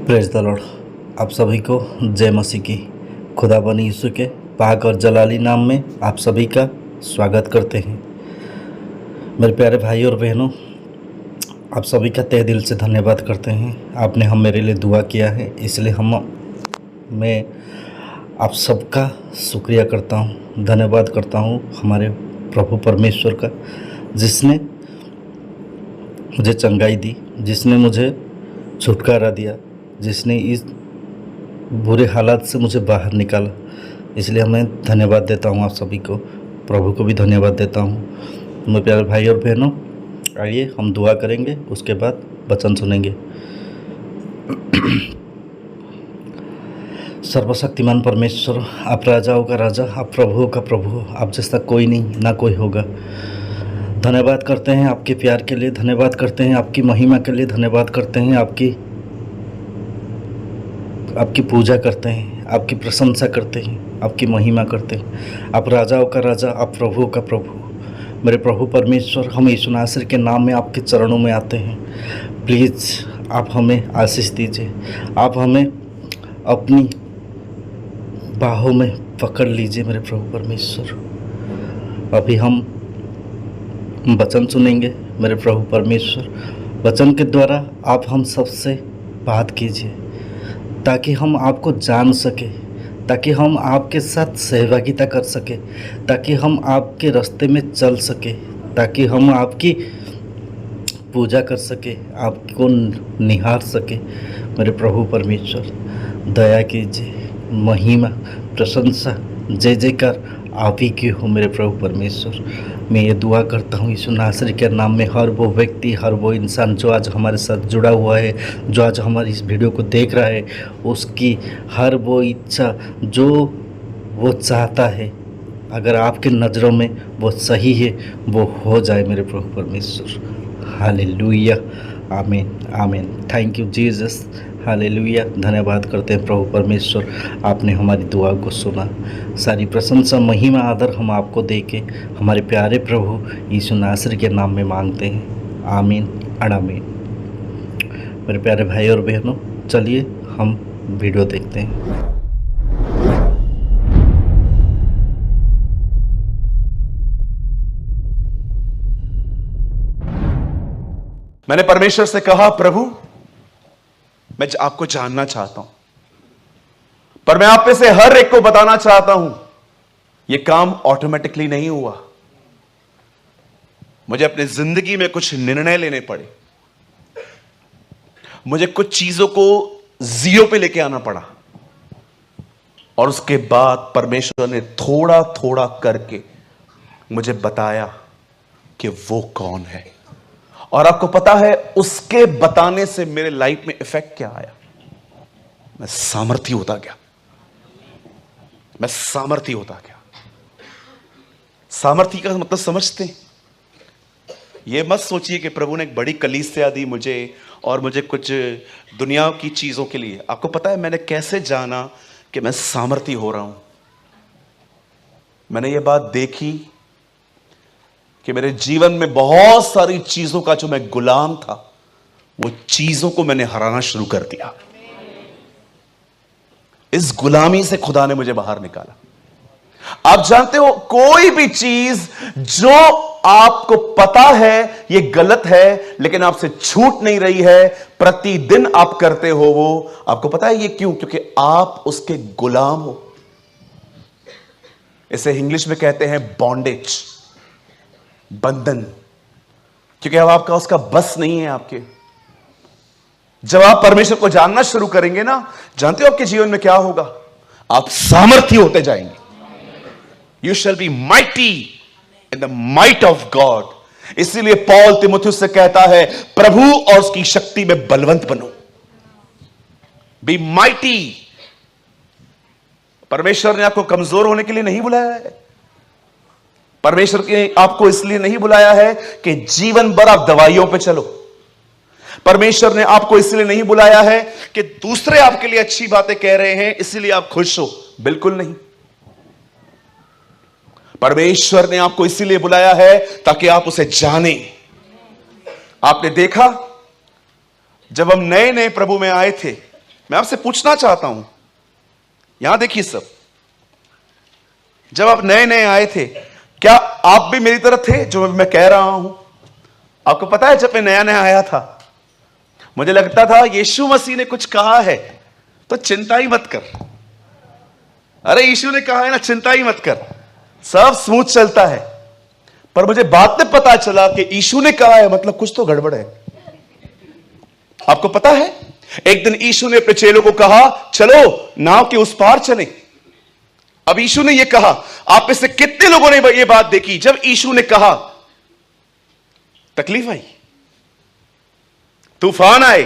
Praise the Lord. आप सभी को जय मसीह की। खुदा बनी यीशु के पाक और जलाली नाम में आप सभी का स्वागत करते हैं। मेरे प्यारे भाई और बहनों, आप सभी का तहे दिल से धन्यवाद करते हैं। आपने मेरे लिए दुआ किया है, इसलिए मैं आप सबका शुक्रिया करता हूँ, धन्यवाद करता हूँ हमारे प्रभु परमेश्वर का, जिसने मुझे चंगाई दी, जिसने मुझे छुटकारा दिया, जिसने इस बुरे हालात से मुझे बाहर निकाला। इसलिए मैं धन्यवाद देता हूँ आप सभी को, प्रभु को भी धन्यवाद देता हूँ। मेरे प्यारे भाई और बहनों, आइए हम दुआ करेंगे, उसके बाद वचन सुनेंगे। सर्वशक्तिमान परमेश्वर, आप राजाओं का राजा, आप प्रभुओं का प्रभु, आप जैसा कोई नहीं, ना कोई होगा। धन्यवाद करते हैं आपके प्यार के लिए, धन्यवाद करते हैं आपकी महिमा के लिए, धन्यवाद करते हैं आपकी पूजा करते हैं, आपकी प्रशंसा करते हैं, आपकी महिमा करते हैं। आप राजाओं का राजा, आप प्रभुओं का प्रभु। मेरे प्रभु परमेश्वर, हम यीशु नासरी के नाम में आपके चरणों में आते हैं। प्लीज़ आप हमें आशीष दीजिए, आप हमें अपनी बाहों में पकड़ लीजिए मेरे प्रभु परमेश्वर। अभी हम वचन सुनेंगे मेरे प्रभु परमेश्वर। वचन के द्वारा आप हम सबसे बात कीजिए, ताकि हम आपको जान सके, ताकि हम आपके साथ सहभागिता कर सके, ताकि हम आपके रास्ते में चल सके, ताकि हम आपकी पूजा कर सके, आपको निहार सके। मेरे प्रभु परमेश्वर, दया कीजिए, महिमा प्रशंसा जय जयकार आप ही की हो मेरे प्रभु परमेश्वर। मैं ये दुआ करता हूँ यीशु नासरी के नाम में, हर वो व्यक्ति, हर वो इंसान जो आज हमारे साथ जुड़ा हुआ है, जो आज हमारी इस वीडियो को देख रहा है, उसकी हर वो इच्छा जो वो चाहता है, अगर आपके नज़रों में वो सही है, वो हो जाए मेरे प्रभु परमेश्वर। हालेलुया, आमीन आमीन। Thank you Jesus, hallelujah. धन्यवाद करते हैं प्रभु परमेश्वर, आपने हमारी दुआ को सुना। सारी प्रशंसा महिमा आदर हम आपको दे के हमारे प्यारे प्रभु यीशु नासरी के नाम में मांगते हैं। आमीन आमीन। मेरे प्यारे भाई और बहनों, चलिए हम वीडियो देखते हैं। मैंने परमेश्वर से कहा, प्रभु मैं आपको जानना चाहता हूं, पर मैं आप में से हर एक को बताना चाहता हूं, यह काम ऑटोमेटिकली नहीं हुआ। मुझे अपनी जिंदगी में कुछ निर्णय लेने पड़े, मुझे कुछ चीजों को जीरो पे लेके आना पड़ा, और उसके बाद परमेश्वर ने थोड़ा थोड़ा करके मुझे बताया कि वो कौन है। और आपको पता है, उसके बताने से मेरे लाइफ में इफेक्ट क्या आया? मैं सामर्थी होता गया, मैं सामर्थी होता गया। सामर्थी का मतलब समझते हैं? यह मत सोचिए कि प्रभु ने एक बड़ी कलीसिया दी मुझे और मुझे कुछ दुनिया की चीजों के लिए। आपको पता है मैंने कैसे जाना कि मैं सामर्थी हो रहा हूं? मैंने यह बात देखी कि मेरे जीवन में बहुत सारी चीजों का जो मैं गुलाम था, वो चीजों को मैंने हराना शुरू कर दिया। इस गुलामी से खुदा ने मुझे बाहर निकाला। आप जानते हो, कोई भी चीज जो आपको पता है ये गलत है, लेकिन आपसे छूट नहीं रही है, प्रतिदिन आप करते हो, वो आपको पता है ये क्यों? क्योंकि आप उसके गुलाम हो। इसे इंग्लिश में कहते हैं बॉन्डेज, बंधन। क्योंकि अब आपका उसका बस नहीं है आपके। जब आप परमेश्वर को जानना शुरू करेंगे ना, जानते हो आपके जीवन में क्या होगा? आप सामर्थी होते जाएंगे। You shall be mighty in the might of God. इसीलिए पौल तीमुथियुस से कहता है, प्रभु और उसकी शक्ति में बलवंत बनो। Be mighty. परमेश्वर ने आपको कमजोर होने के लिए नहीं बुलाया है। परमेश्वर ने आपको इसलिए नहीं बुलाया है कि जीवन भर आप दवाइयों पे चलो। परमेश्वर ने आपको इसलिए नहीं बुलाया है कि दूसरे आपके लिए अच्छी बातें कह रहे हैं इसलिए आप खुश हो। बिल्कुल नहीं। परमेश्वर ने आपको इसलिए बुलाया है ताकि आप उसे जाने। आपने देखा, जब हम नए नए प्रभु में आए थे, मैं आपसे पूछना चाहता हूं, यहां देखिए सब, जब आप नए नए आए थे, क्या आप भी मेरी तरह थे जो मैं कह रहा हूं? आपको पता है, जब मैं नया नया आया था, मुझे लगता था यीशु मसीह ने कुछ कहा है तो चिंता ही मत कर। अरे यीशु ने कहा है ना, चिंता ही मत कर, सब स्मूथ चलता है। पर मुझे बाद में पता चला कि यीशु ने कहा है मतलब कुछ तो गड़बड़ है। आपको पता है, एक दिन यीशु ने अपने चेलों को कहा, चलो नाव के उस पार चलें। अब यीशु ने यह कहा, आप में से कितने लोगों ने यह बात देखी, जब यीशु ने कहा तकलीफ आई, तूफान आए,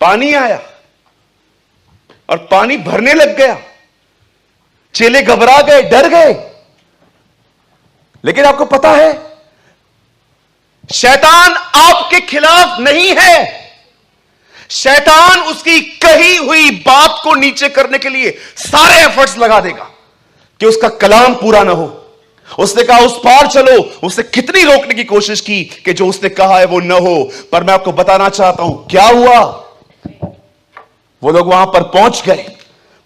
पानी आया और पानी भरने लग गया, चेले घबरा गए, डर गए। लेकिन आपको पता है, शैतान आपके खिलाफ नहीं है। शैतान उसकी कही हुई बात को नीचे करने के लिए सारे एफर्ट्स लगा देगा कि उसका कलाम पूरा ना हो। उसने कहा उस पार चलो, उसने कितनी रोकने की कोशिश की कि जो उसने कहा है वो न हो। पर मैं आपको बताना चाहता हूं क्या हुआ, वो लोग वहां पर पहुंच गए।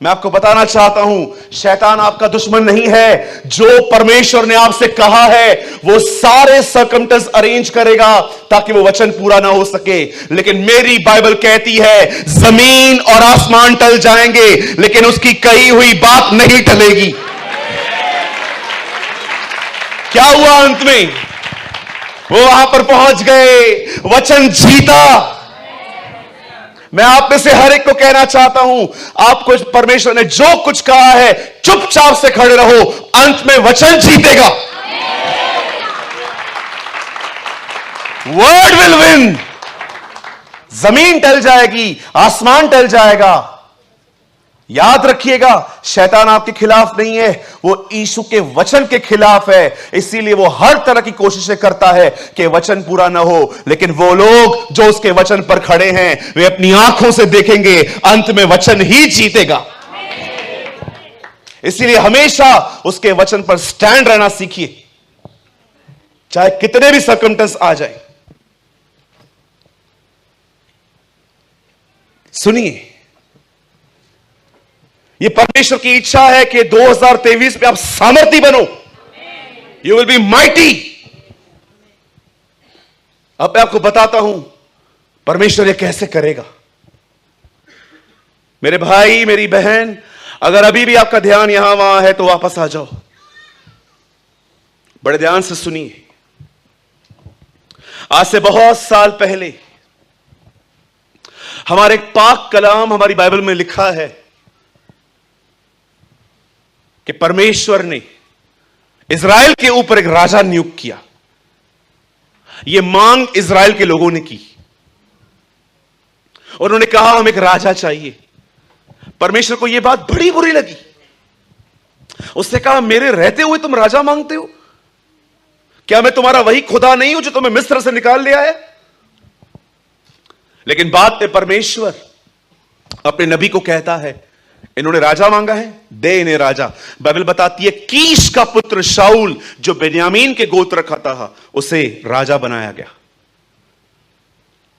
मैं आपको बताना चाहता हूं, शैतान आपका दुश्मन नहीं है। जो परमेश्वर ने आपसे कहा है वो सारे सर्कमस्टेंस अरेंज करेगा ताकि वो वचन पूरा ना हो सके। लेकिन मेरी बाइबल कहती है जमीन और आसमान टल जाएंगे लेकिन उसकी कही हुई बात नहीं टलेगी। क्या हुआ अंत में? वो वहां पर पहुंच गए, वचन जीता। मैं आप में से हर एक को कहना चाहता हूं, आपको परमेश्वर ने जो कुछ कहा है चुपचाप से खड़े रहो, अंत में वचन जीतेगा। Word will win. जमीन टल जाएगी, आसमान टल जाएगा। याद रखिएगा, शैतान आपके खिलाफ नहीं है, वो यीशु के वचन के खिलाफ है। इसीलिए वो हर तरह की कोशिशें करता है कि वचन पूरा ना हो। लेकिन वो लोग जो उसके वचन पर खड़े हैं वे अपनी आंखों से देखेंगे, अंत में वचन ही जीतेगा। इसीलिए हमेशा उसके वचन पर स्टैंड रहना सीखिए, चाहे कितने भी सर्कमस्टेंस आ जाए। सुनिए, ये परमेश्वर की इच्छा है कि 2023 में आप सामर्थी बनो। You will be mighty. अब मैं आपको बताता हूं परमेश्वर ये कैसे करेगा। मेरे भाई, मेरी बहन, अगर अभी भी आपका ध्यान यहां वहां है तो वापस आ जाओ, बड़े ध्यान से सुनिए। आज से बहुत साल पहले हमारे पाक कलाम हमारी बाइबल में लिखा है कि परमेश्वर ने इज़राइल के ऊपर एक राजा नियुक्त किया। यह मांग इज़राइल के लोगों ने की। उन्होंने कहा हमें एक राजा चाहिए। परमेश्वर को यह बात बड़ी बुरी लगी। उसने कहा मेरे रहते हुए तुम राजा मांगते हो? क्या मैं तुम्हारा वही खुदा नहीं हूं जो तुम्हें मिस्र से निकाल लिया है? लेकिन बाद में परमेश्वर अपने नबी को कहता है, इन्होंने राजा मांगा है, दे इन्हें राजा। बाइबल बताती है कीश का पुत्र शाऊल जो बेन्यामीन के गोत्र का था, उसे राजा बनाया गया।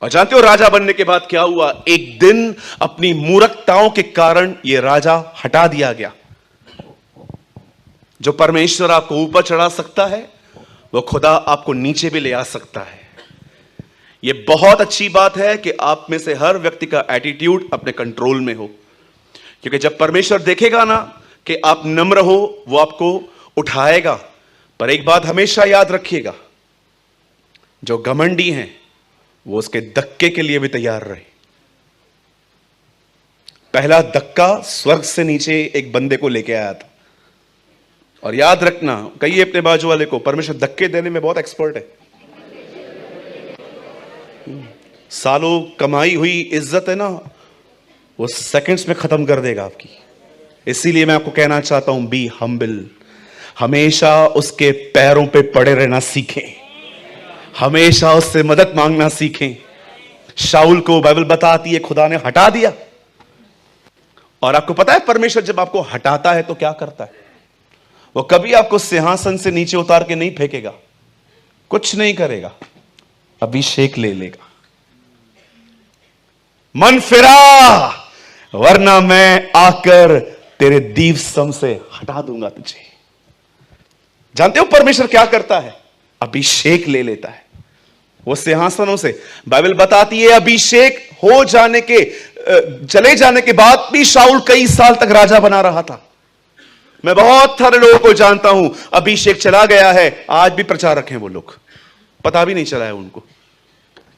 और जानते हो राजा बनने के बाद क्या हुआ? एक दिन अपनी मूर्खताओं के कारण यह राजा हटा दिया गया। जो परमेश्वर आपको ऊपर चढ़ा सकता है वो खुदा आपको नीचे भी ले आ सकता है। यह बहुत अच्छी बात है कि आप में से हर व्यक्ति का एटीट्यूड अपने कंट्रोल में हो, क्योंकि जब परमेश्वर देखेगा ना कि आप नम्र हो, वो आपको उठाएगा। पर एक बात हमेशा याद रखिएगा, जो घमंडी हैं वो उसके धक्के के लिए भी तैयार रहे। पहला धक्का स्वर्ग से नीचे एक बंदे को लेके आया था। और याद रखना, कहिए अपने बाजू वाले को, परमेश्वर धक्के देने में बहुत एक्सपर्ट है। सालों कमाई हुई इज्जत है ना, वो सेकंड्स में खत्म कर देगा आपकी। इसीलिए मैं आपको कहना चाहता हूं, बी हम्बल। हमेशा उसके पैरों पे पड़े रहना सीखें, हमेशा उससे मदद मांगना सीखें। शाऊल को बाइबल बताती है खुदा ने हटा दिया। और आपको पता है परमेश्वर जब आपको हटाता है तो क्या करता है? वो कभी आपको सिंहासन से नीचे उतार के नहीं फेंकेगा, कुछ नहीं करेगा, अभिषेक ले लेगा। मन फिरा, वरना मैं आकर तेरे दीव सम से हटा दूंगा तुझे। जानते हो परमेश्वर क्या करता है? अभिषेक ले लेता है वो सिंहासनों से। बाइबल बताती है अभिषेक हो जाने के चले जाने के बाद भी शाऊल कई साल तक राजा बना रहा था। मैं बहुत सारे लोगों को जानता हूं, अभिषेक चला गया है, आज भी प्रचारक हैं वो लोग, पता भी नहीं चला है उनको।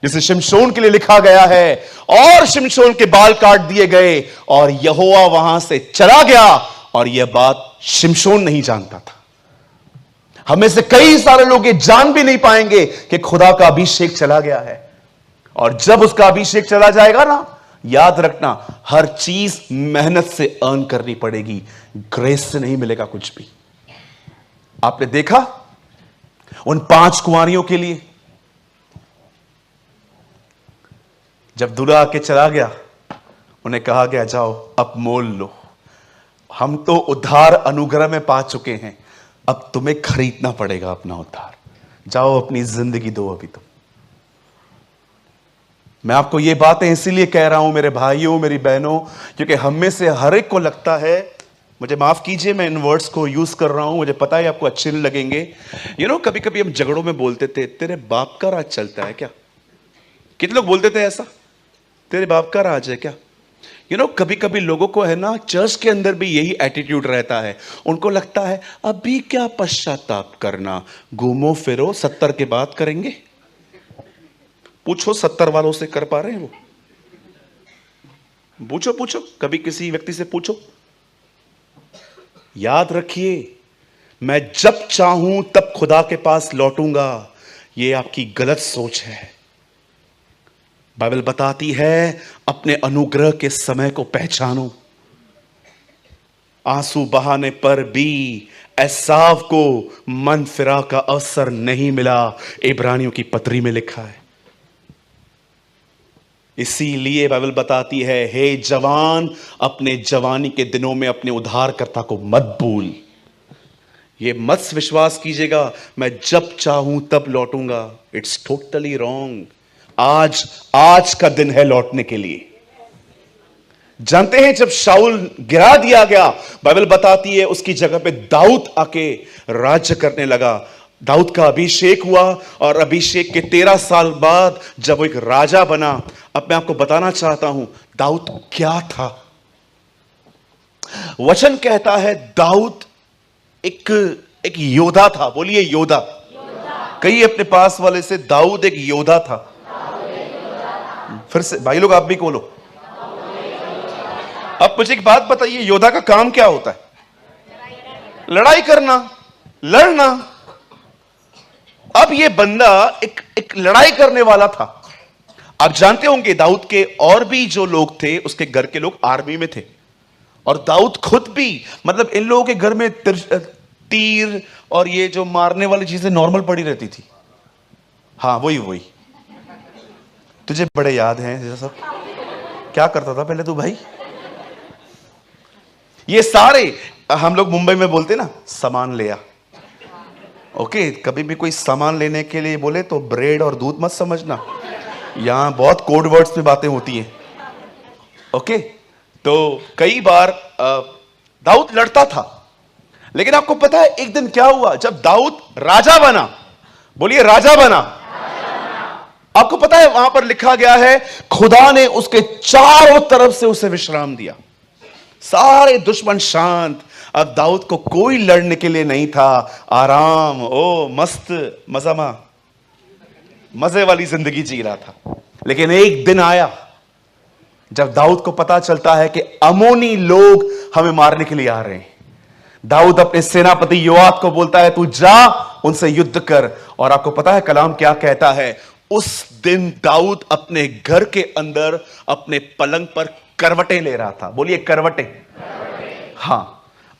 जिसे शिमशोन के लिए लिखा गया है, और शिमशोन के बाल काट दिए गए और यहोवा वहां से चला गया, और यह बात शिमशोन नहीं जानता था। हमें से कई सारे लोग ये जान भी नहीं पाएंगे कि खुदा का अभिषेक चला गया है। और जब उसका अभिषेक चला जाएगा ना, याद रखना, हर चीज मेहनत से अर्न करनी पड़ेगी, ग्रेस से नहीं मिलेगा कुछ भी। आपने देखा उन 5 कुंवारियों के लिए, जब दूल्हा आके चला गया, उन्हें कहा गया जाओ अब मोल लो, हम तो उद्धार अनुग्रह में पा चुके हैं, अब तुम्हें खरीदना पड़ेगा अपना उद्धार, जाओ अपनी जिंदगी दो अभी तुम। मैं आपको ये बातें इसीलिए कह रहा हूं मेरे भाइयों, मेरी बहनों, क्योंकि हम में से हर एक को लगता है, मुझे माफ कीजिए मैं इन वर्ड्स को यूज कर रहा हूं, मुझे पता है आपको अच्छे नहीं लगेंगे। कभी कभी हम झगड़ों में बोलते थे तेरे बाप का राज चलता है क्या? कितने लोग बोलते थे ऐसा, तेरे बाप का राज है क्या? कभी कभी लोगों को है ना, चर्च के अंदर भी यही एटीट्यूड रहता है। उनको लगता है अभी क्या पश्चाताप करना, घूमो फिरो 70 के बाद करेंगे। पूछो 70 वालों से, कर पा रहे हैं वो? पूछो कभी किसी व्यक्ति से पूछो। याद रखिए, मैं जब चाहूं तब खुदा के पास लौटूंगा, यह आपकी गलत सोच है। बाइबल बताती है अपने अनुग्रह के समय को पहचानो। आंसू बहाने पर भी एसाव को मन फिरा का अवसर नहीं मिला, इब्रानियों की पत्री में लिखा है। इसीलिए बाइबल बताती है, हे जवान, अपने जवानी के दिनों में अपने उद्धारकर्ता को मत भूल। ये मत विश्वास कीजिएगा मैं जब चाहूं तब लौटूंगा, इट्स टोटली रॉन्ग। आज का दिन है लौटने के लिए। जानते हैं जब शाऊल गिरा दिया गया, बाइबल बताती है उसकी जगह पे दाऊद आके राज्य करने लगा। दाऊद का अभिषेक हुआ, और अभिषेक के 13 साल बाद जब वो एक राजा बना। अब मैं आपको बताना चाहता हूं दाऊद क्या था। वचन कहता है दाऊद एक योद्धा था। बोलिए योद्धा। कहिए अपने पास वाले से, दाऊद एक योद्धा था। फिर से भाई लोग आप भी बोलो। अब मुझे एक बात बताइए, योद्धा का काम क्या होता है? लड़ाई करना, लड़ना। अब ये बंदा एक लड़ाई करने वाला था। आप जानते होंगे दाऊद के और भी जो लोग थे, उसके घर के लोग आर्मी में थे, और दाऊद खुद भी, मतलब इन लोगों के घर में तीर और ये जो मारने वाली चीजें नॉर्मल पड़ी रहती थी। हाँ वही तुझे बड़े याद हैं ये सब? क्या करता था पहले तू भाई? ये सारे हम लोग मुंबई में बोलते ना, सामान ले आ। ओके, कभी भी कोई सामान लेने के लिए बोले तो ब्रेड और दूध मत समझना, यहां बहुत कोड वर्ड्स में बातें होती हैं। ओके, तो कई बार दाऊद लड़ता था, लेकिन आपको पता है एक दिन क्या हुआ जब दाऊद राजा बना? बोलिए राजा बना। आपको पता है वहां पर लिखा गया है खुदा ने उसके चारों तरफ से उसे विश्राम दिया, सारे दुश्मन शांत। अब दाऊद को कोई लड़ने के लिए नहीं था, आराम, ओ मस्त मजामा, मजे वाली जिंदगी जी रहा था। लेकिन एक दिन आया जब दाऊद को पता चलता है कि अमोनी लोग हमें मारने के लिए आ रहे हैं। दाऊद अपने सेनापति योआब को बोलता है तू जा उनसे युद्ध कर। और आपको पता है कलाम क्या कहता है? उस दिन दाऊद अपने घर के अंदर अपने पलंग पर करवटें ले रहा था। बोलिए करवटें। हां,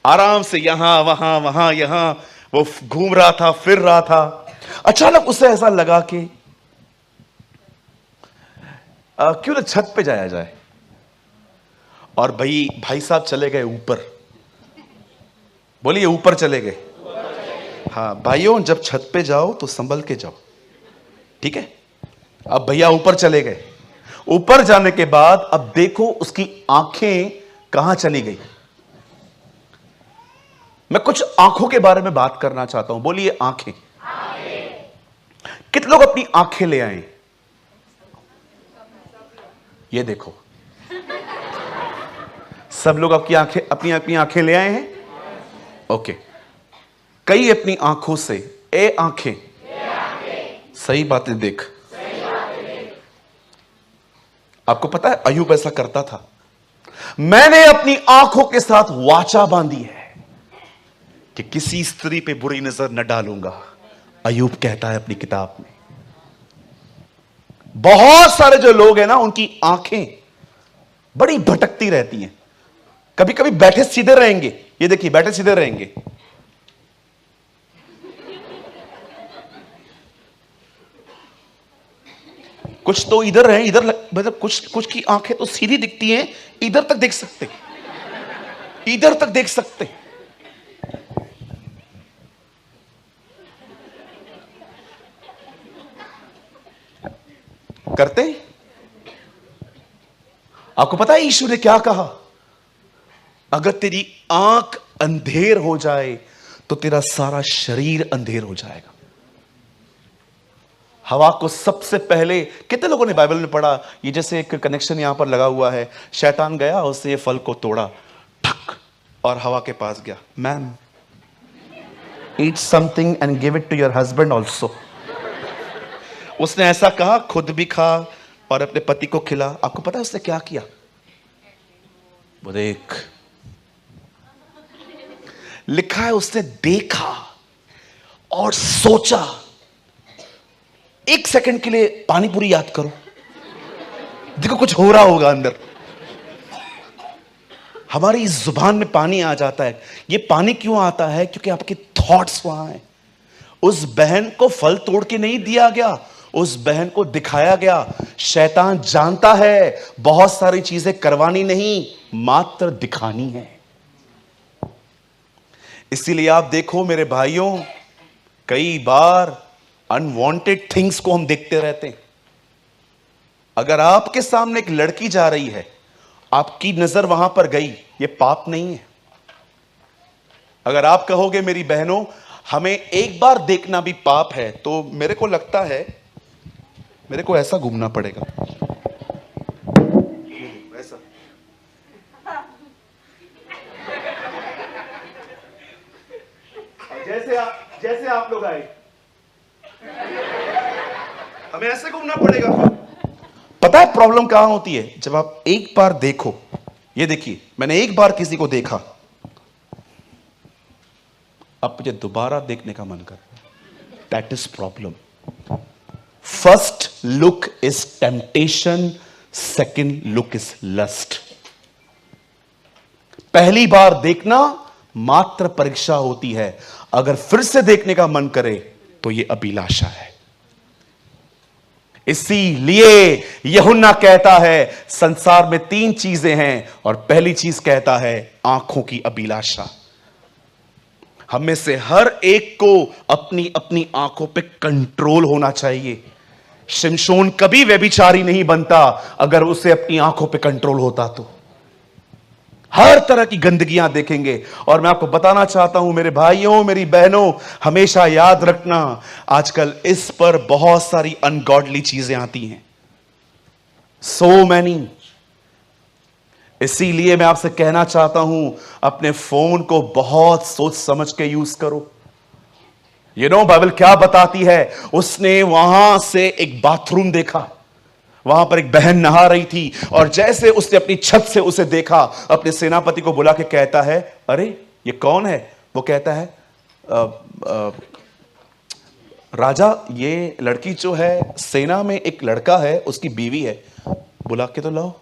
आराम से यहां वहां यहां वो घूम रहा था, फिर रहा था। अचानक उसे ऐसा लगा कि क्यों ना छत पे जाया जाए। और भाई साहब चले गए ऊपर। बोलिए ऊपर चले गए। हाँ भाइयों, जब छत पे जाओ तो संभल के जाओ, ठीक है? अब भैया ऊपर चले गए ऊपर जाने के बाद अब देखो उसकी आंखें कहां चली गई। मैं कुछ आंखों के बारे में बात करना चाहता हूं। बोलिए आंखें। कितने लोग अपनी आंखें ले आए? ये देखो, सब लोग आपकी आंखें अपनी अपनी आंखें ले आए हैं। ओके, कई अपनी आंखों से ए आंखें सही बातें देख। आपको पता है अय्यूब ऐसा करता था। मैंने अपनी आंखों के साथ वाचा बांधी है कि किसी स्त्री पे बुरी नजर न डालूंगा, अय्यूब कहता है अपनी किताब में। बहुत सारे जो लोग हैं ना, उनकी आंखें बड़ी भटकती रहती हैं। कभी कभी बैठे सीधे रहेंगे, ये देखिए बैठे सीधे रहेंगे, कुछ तो इधर है, इधर मतलब कुछ की आंखें तो सीधी दिखती हैं, इधर तक देख सकते, इधर तक देख सकते। करते हैं। आपको पता है यीशु ने क्या कहा? अगर तेरी आंख अंधेर हो जाए तो तेरा सारा शरीर अंधेर हो जाएगा। हवा को सबसे पहले, कितने लोगों ने बाइबल में पढ़ा, ये जैसे एक कनेक्शन यहां पर लगा हुआ है, शैतान गया उससे ये फल को तोड़ा, ठक, और हवा के पास गया, ma'am eat something and give it to your husband also. उसने ऐसा कहा, खुद भी खा और अपने पति को खिला। आपको पता है उसने क्या किया? वो देख, लिखा है उसने देखा और सोचा। एक सेकंड के लिए पानी पूरी याद करो, देखो कुछ हो रहा होगा अंदर। हमारी इस जुबान में पानी आ जाता है। ये पानी क्यों आता है? क्योंकि आपके थॉट्स वहां हैं। उस बहन को फल तोड़ के नहीं दिया गया, उस बहन को दिखाया गया। शैतान जानता है बहुत सारी चीजें करवानी नहीं, मात्र दिखानी है। इसीलिए आप देखो मेरे भाइयों, कई बार अनवांटेड थिंग्स को हम देखते रहते हैं। अगर आपके सामने एक लड़की जा रही है, आपकी नजर वहां पर गई, यह पाप नहीं है। अगर आप कहोगे मेरी बहनों हमें एक बार देखना भी पाप है, तो मेरे को लगता है मेरे को ऐसा घूमना पड़ेगा, ऐसा। जैसे आप लोग आए, हमें ऐसे घूमना पड़ेगा। पता है प्रॉब्लम कहां होती है? जब आप एक बार देखो, ये देखिए मैंने एक बार किसी को देखा, अब मुझे दोबारा देखने का मन कर, that is problem. First look is temptation, second look is lust. पहली बार देखना मात्र परीक्षा होती है, अगर फिर से देखने का मन करे तो यह अभिलाषा है। इसीलिए यूहन्ना कहता है संसार में 3 चीजें हैं, और पहली चीज कहता है आंखों की अभिलाषा। हम में से हर एक को अपनी अपनी आंखों पे कंट्रोल होना चाहिए। शिमशोन कभी व्यभिचारी नहीं बनता अगर उसे अपनी आंखों पे कंट्रोल होता तो। हर तरह की गंदगियां देखेंगे। और मैं आपको बताना चाहता हूं मेरे भाइयों मेरी बहनों, हमेशा याद रखना आजकल इस पर बहुत सारी अनगॉडली चीजें आती हैं, सो मैनी। इसीलिए मैं आपसे कहना चाहता हूं अपने फोन को बहुत सोच समझ के यूज करो। बाइबल क्या बताती है? उसने वहां से एक बाथरूम देखा, वहां पर एक बहन नहा रही थी, और जैसे उसने अपनी छत से उसे देखा, अपने सेनापति को बुला के कहता है अरे ये कौन है? वो कहता है राजा ये लड़की जो है सेना में एक लड़का है, उसकी बीवी है, बुला के तो लाओ।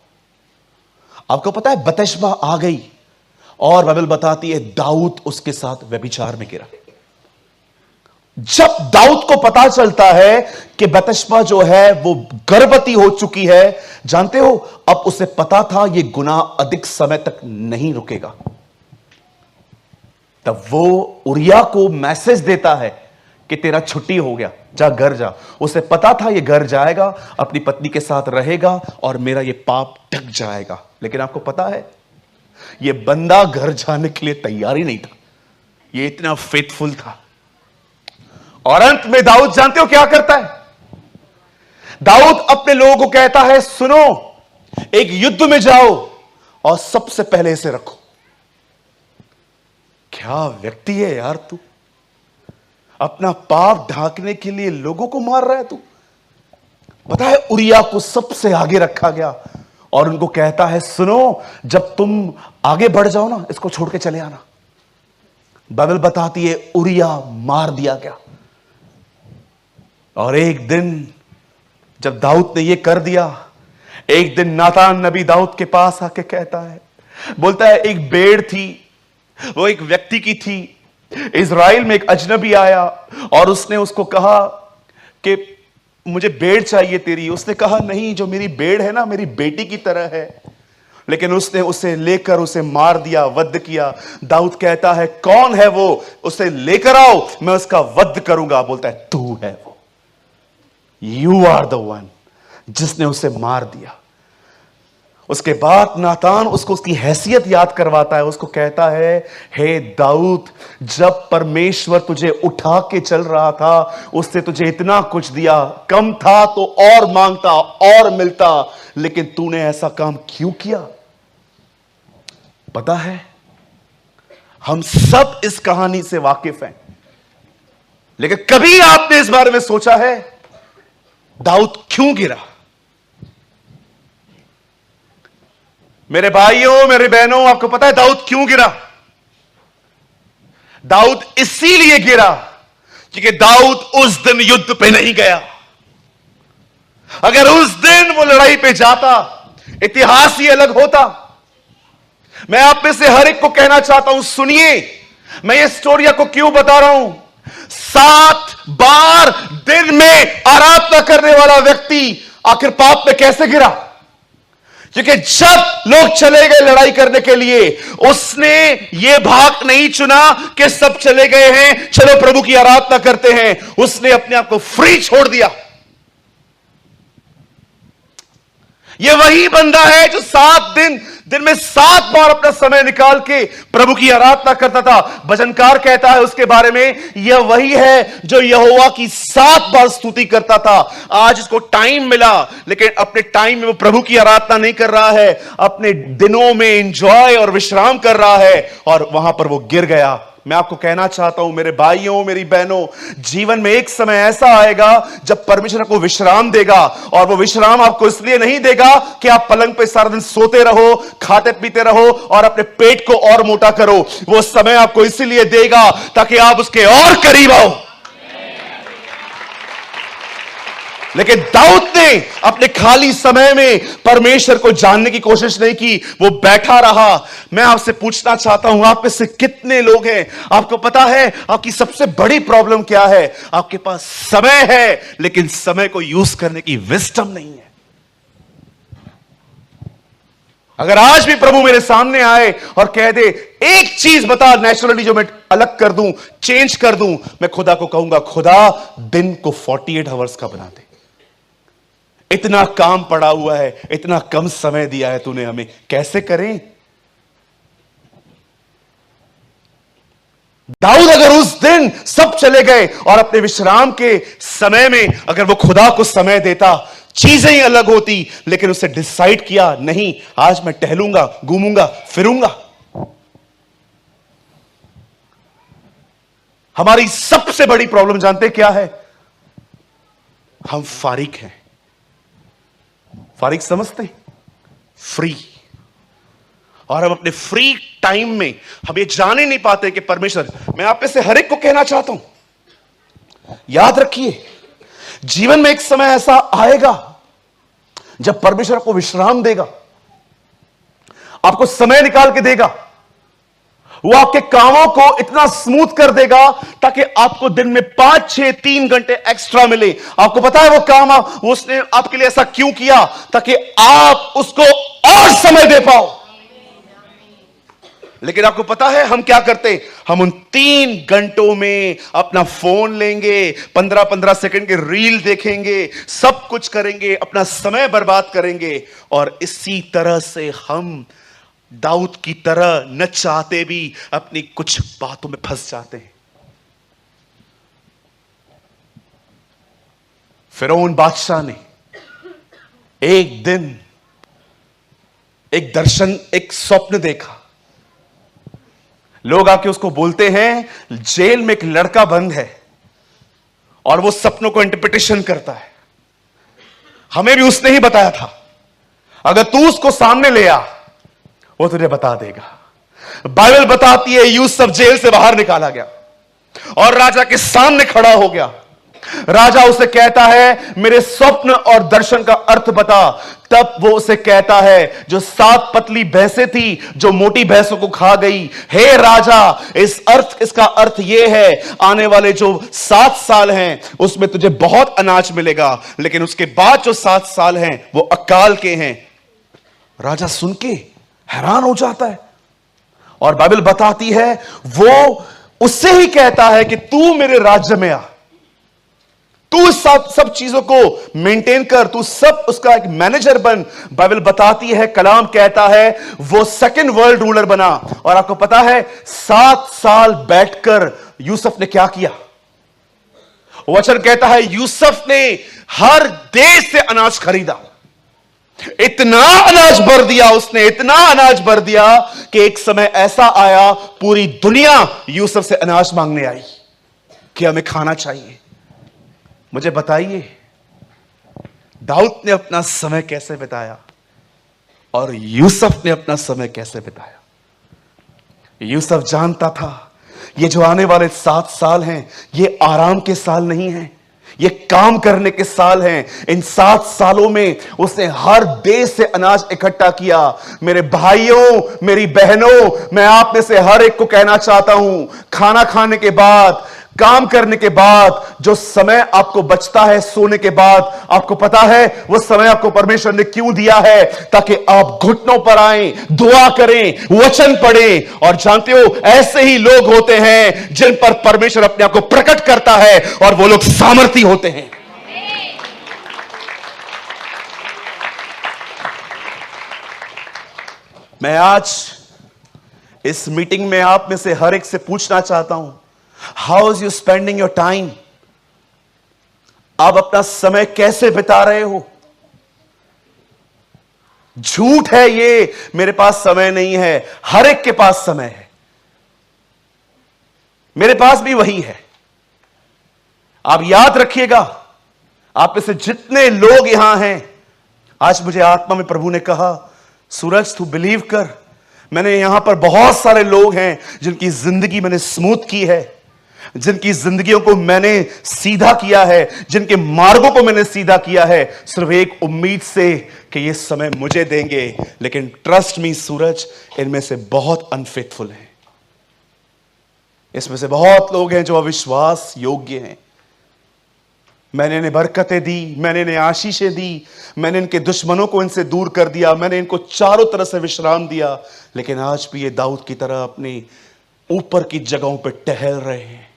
आपको पता है बतशबा आ गई, और बाइबल बताती है दाऊद उसके साथ व्यभिचार में गिरा। जब दाऊद को पता चलता है कि बतशबा जो है वो गर्भवती हो चुकी है, जानते हो अब उसे पता था ये गुनाह अधिक समय तक नहीं रुकेगा। तब वो उरिया को मैसेज देता है कि तेरा छुट्टी हो गया, जा घर जा। उसे पता था ये घर जाएगा, अपनी पत्नी के साथ रहेगा और मेरा ये पाप ढक जाएगा। लेकिन आपको पता है ये बंदा घर जाने के लिए तैयार ही नहीं था, ये इतना फेथफुल था। और अंत में दाऊद जानते हो क्या करता है? दाऊद अपने लोगों को कहता है, सुनो, एक युद्ध में जाओ और सबसे पहले इसे रखो। क्या व्यक्ति है यार तू, अपना पाप ढांकने के लिए लोगों को मार रहा है तू। पता है उरिया को सबसे आगे रखा गया और उनको कहता है, सुनो, जब तुम आगे बढ़ जाओ ना, इसको छोड़ के चले आना। बाइबल बताती है उरिया मार दिया गया। और एक दिन जब दाऊद ने यह कर दिया, एक दिन नातान नबी दाऊद के पास आके कहता है, बोलता है एक भेड़ थी, वो एक व्यक्ति की थी। इज़राइल में एक अजनबी आया और उसने उसको कहा कि मुझे भेड़ चाहिए तेरी। उसने कहा, नहीं, जो मेरी भेड़ है ना, मेरी बेटी की तरह है। लेकिन उसने उसे लेकर उसे मार दिया, वध किया। दाऊद कहता है, कौन है वो? उसे लेकर आओ, मैं उसका वध करूंगा। बोलता है, तू है वो, यू आर द वन, जिसने उसे मार दिया। उसके बाद नातान उसको उसकी हैसियत याद करवाता है। उसको कहता है, हे दाऊद, जब परमेश्वर तुझे उठा के चल रहा था, उसने तुझे इतना कुछ दिया, कम था तो और मांगता और मिलता, लेकिन तूने ऐसा काम क्यों किया? पता है, हम सब इस कहानी से वाकिफ हैं, लेकिन कभी आपने इस बारे में सोचा है दाऊद क्यों गिरा? मेरे भाइयों, मेरे बहनों, आपको पता है दाऊद क्यों गिरा? दाऊद इसीलिए गिरा क्योंकि दाऊद उस दिन युद्ध पे नहीं गया। अगर उस दिन वो लड़ाई पे जाता, इतिहास ही अलग होता। मैं आप में से हर एक को कहना चाहता हूं, सुनिए, मैं ये स्टोरी को क्यों बता रहा हूं। 7 बार दिन में आराधना करने वाला व्यक्ति आखिर पाप में कैसे गिरा? क्योंकि जब लोग चले गए लड़ाई करने के लिए, उसने यह भाग नहीं चुना कि सब चले गए हैं, चलो प्रभु की आराधना करते हैं। उसने अपने आप को फ्री छोड़ दिया। यह वही बंदा है जो 7 दिन में 7 बार अपना समय निकाल के प्रभु की आराधना करता था। भजनकार कहता है उसके बारे में, यह वही है जो यहोवा की 7 बार स्तुति करता था। आज इसको टाइम मिला, लेकिन अपने टाइम में वो प्रभु की आराधना नहीं कर रहा है, अपने दिनों में एंजॉय और विश्राम कर रहा है, और वहां पर वो गिर गया। मैं आपको कहना चाहता हूं, मेरे भाइयों, मेरी बहनों, जीवन में एक समय ऐसा आएगा जब परमेश्वर आपको विश्राम देगा। और वो विश्राम आपको इसलिए नहीं देगा कि आप पलंग पे सारा दिन सोते रहो, खाते पीते रहो और अपने पेट को और मोटा करो। वो समय आपको इसीलिए देगा ताकि आप उसके और करीब आओ। लेकिन दाऊद ने अपने खाली समय में परमेश्वर को जानने की कोशिश नहीं की, वो बैठा रहा। मैं आपसे पूछना चाहता हूं, आप में से कितने लोग हैं, आपको पता है आपकी सबसे बड़ी प्रॉब्लम क्या है? आपके पास समय है, लेकिन समय को यूज करने की विजडम नहीं है। अगर आज भी प्रभु मेरे सामने आए और कह दे, एक चीज बता नेचुरली जो मैं अलग कर दूं, चेंज कर दूं, मैं खुदा को कहूंगा, खुदा दिन को 48 आवर्स का बना दे। इतना काम पड़ा हुआ है, इतना कम समय दिया है तूने हमें, कैसे करें? दाऊद अगर उस दिन सब चले गए और अपने विश्राम के समय में अगर वो खुदा को समय देता, चीजें ही अलग होती। लेकिन उसने डिसाइड किया, नहीं, आज मैं टहलूंगा, घूमूंगा, फिरूंगा। हमारी सबसे बड़ी प्रॉब्लम जानते क्या है? हम फारिग हैं। फारिग समझते? फ्री। और हम अपने फ्री टाइम में हम ये जान ही नहीं पाते कि परमेश्वर, मैं आप में से हर एक को कहना चाहता हूं, याद रखिए, जीवन में एक समय ऐसा आएगा जब परमेश्वर आपको विश्राम देगा, आपको समय निकाल के देगा। वो आपके कामों को इतना स्मूथ कर देगा ताकि आपको दिन में 5, 6, 3 घंटे एक्स्ट्रा मिले। आपको पता है वो काम उसने आपके लिए ऐसा क्यों किया? ताकि आप उसको और समय दे पाओ। लेकिन आपको पता है हम क्या करते हैं? हम उन 3 घंटों में अपना फोन लेंगे, 15-15 सेकंड के रील देखेंगे, सब कुछ करेंगे, अपना समय बर्बाद करेंगे। और इसी तरह से हम दाऊद की तरह न चाहते भी अपनी कुछ बातों में फंस जाते हैं। फिरौन बादशाह ने एक दिन एक दर्शन, एक स्वप्न देखा। लोग आके उसको बोलते हैं जेल में एक लड़का बंद है और वो सपनों को इंटरप्रिटेशन करता है। हमें भी उसने ही बताया था, अगर तू उसको सामने ले आ वो तुझे बता देगा। बाइबल बताती है यूसुफ जेल से बाहर निकाला गया और राजा के सामने खड़ा हो गया। राजा उसे कहता है मेरे स्वप्न और दर्शन का अर्थ बता। तब वो उसे कहता है जो 7 पतली भैंसें थी जो मोटी भैंसों को खा गई, हे राजा इसका अर्थ यह है आने वाले जो 7 साल हैं उसमें तुझे बहुत अनाज मिलेगा, लेकिन उसके बाद जो 7 साल हैं वो अकाल के हैं। राजा सुन के हैरान हो जाता है और बाइबल बताती है वो उससे ही कहता है कि तू मेरे राज्य में आ, तू सब चीजों को मेंटेन कर, तू सब उसका एक मैनेजर बन। बाइबल बताती है, कलाम कहता है वो सेकंड वर्ल्ड रूलर बना। और आपको पता है 7 साल बैठकर यूसुफ ने क्या किया? वचन कहता है यूसुफ ने हर देश से अनाज खरीदा। इतना अनाज भर दिया उसने, इतना अनाज भर दिया कि एक समय ऐसा आया पूरी दुनिया यूसुफ से अनाज मांगने आई कि हमें खाना चाहिए। मुझे बताइए दाऊद ने अपना समय कैसे बिताया और यूसुफ ने अपना समय कैसे बिताया? यूसुफ जानता था ये जो आने वाले 7 साल हैं ये आराम के साल नहीं हैं, ये काम करने के साल हैं। इन 7 सालों में उसने हर देश से अनाज इकट्ठा किया। मेरे भाइयों, मेरी बहनों, मैं आप में से हर एक को कहना चाहता हूं, खाना खाने के बाद, काम करने के बाद जो समय आपको बचता है सोने के बाद, आपको पता है वो समय आपको परमेश्वर ने क्यों दिया है? ताकि आप घुटनों पर आएं, दुआ करें, वचन पढ़ें। और जानते हो ऐसे ही लोग होते हैं जिन पर परमेश्वर अपने आप को प्रकट करता है और वो लोग सामर्थी होते हैं। मैं आज इस मीटिंग में आप में से हर एक से पूछना चाहता हूं, how is you spending your time? आप अपना समय कैसे बिता रहे हो? झूठ है ये मेरे पास समय नहीं है, हर एक के पास समय है, मेरे पास भी वही है। आप याद रखिएगा, आप में से जितने लोग यहां हैं, आज मुझे आत्मा में प्रभु ने कहा सूरज तू बिलीव कर, मैंने यहां पर बहुत सारे लोग हैं जिनकी जिंदगी मैंने स्मूथ की है, जिनकी जिंदगियों को मैंने सीधा किया है, जिनके मार्गों को मैंने सीधा किया है, सिर्फ एक उम्मीद से कि ये समय मुझे देंगे। लेकिन ट्रस्ट मी सूरज, इनमें से बहुत अनफेथफुल हैं, इसमें से बहुत लोग हैं जो अविश्वास योग्य हैं। मैंने इन्हें बरकतें दी, मैंने इन्हें आशीषें दी, मैंने इनके दुश्मनों को इनसे दूर कर दिया, मैंने इनको चारों तरफ से विश्राम दिया, लेकिन आज भी ये दाऊद की तरह अपने ऊपर की जगहों पर टहल रहे हैं।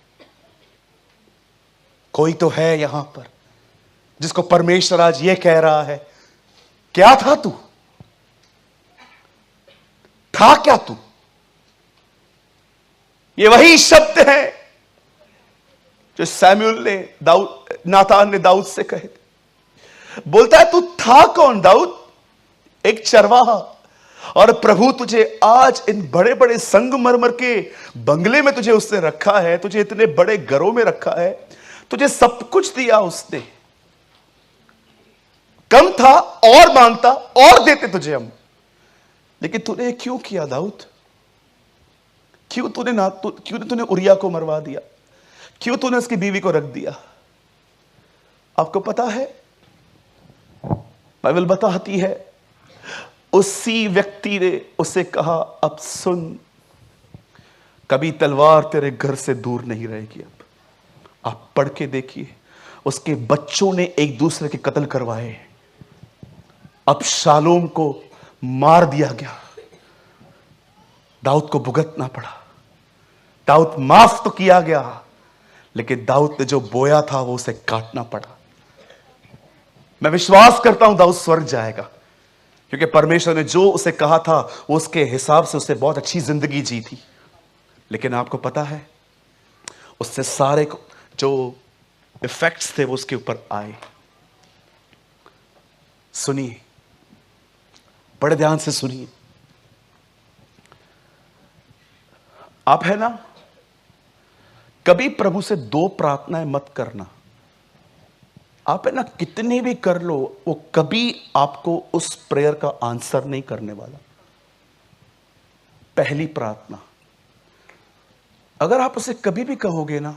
कोई तो है यहां पर जिसको परमेश्वर आज ये कह रहा है, क्या था तू? था क्या तू? ये वही शब्द है जो सैमुअल ने नातान ने दाऊद से कहे। बोलता है तू था कौन दाऊद? एक चरवाहा, और प्रभु तुझे आज इन बड़े बड़े संगमरमर के बंगले में तुझे उसने रखा है, तुझे इतने बड़े घरों में रखा है, तुझे सब कुछ दिया उसने। कम था और मांगता और देते तुझे हम, लेकिन तूने क्यों किया दाऊद? क्यों तूने उरिया को मरवा दिया? क्यों तूने उसकी बीवी को रख दिया? आपको पता है बाइबल बताती है उसी व्यक्ति ने उसे कहा, अब सुन, कभी तलवार तेरे घर से दूर नहीं रहेगी। अब आप पढ़ के देखिए, उसके बच्चों ने एक दूसरे के कत्ल करवाए, अब शालोम को मार दिया गया, दाऊद को भुगतना पड़ा। दाऊद माफ तो किया गया, लेकिन दाऊद ने जो बोया था वो उसे काटना पड़ा। मैं विश्वास करता हूं दाऊद स्वर्ग जाएगा, क्योंकि परमेश्वर ने जो उसे कहा था वो उसके हिसाब से उसे बहुत अच्छी जिंदगी जी थी। लेकिन आपको पता है, उससे सारे जो इफेक्ट्स थे वो उसके ऊपर आए। सुनिए, बड़े ध्यान से सुनिए। आप है ना, कभी प्रभु से 2 प्रार्थनाएं मत करना। आप है ना, कितनी भी कर लो, वो कभी आपको उस प्रेयर का आंसर नहीं करने वाला। पहली प्रार्थना, अगर आप उसे कभी भी कहोगे ना,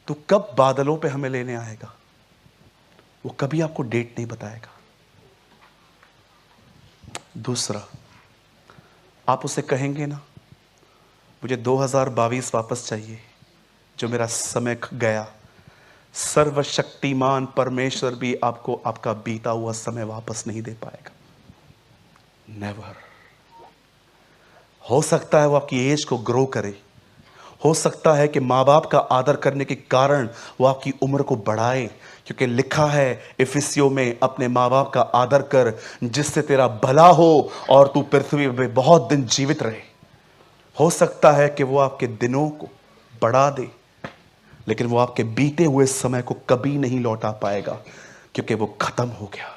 तो कब बादलों पे हमें लेने आएगा, वो कभी आपको डेट नहीं बताएगा। दूसरा, आप उसे कहेंगे ना, मुझे 2022 वापस चाहिए, जो मेरा समय गया। सर्वशक्तिमान परमेश्वर भी आपको आपका बीता हुआ समय वापस नहीं दे पाएगा। नेवर। हो सकता है वो आपकी एज को ग्रो करे, हो सकता है कि माँ बाप का आदर करने के कारण वो आपकी उम्र को बढ़ाए, क्योंकि लिखा है इफिसियों में, अपने माँ बाप का आदर कर जिससे तेरा भला हो और तू पृथ्वी में बहुत दिन जीवित रहे। हो सकता है कि वो आपके दिनों को बढ़ा दे, लेकिन वो आपके बीते हुए समय को कभी नहीं लौटा पाएगा, क्योंकि वो खत्म हो गया।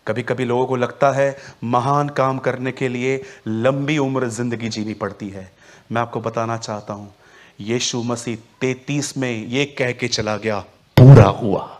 कभी कभी लोगों को लगता है महान काम करने के लिए लंबी उम्र जिंदगी जीनी पड़ती है। मैं आपको बताना चाहता हूं, यीशु मसीह 33 में ये कह के चला गया, पूरा हुआ।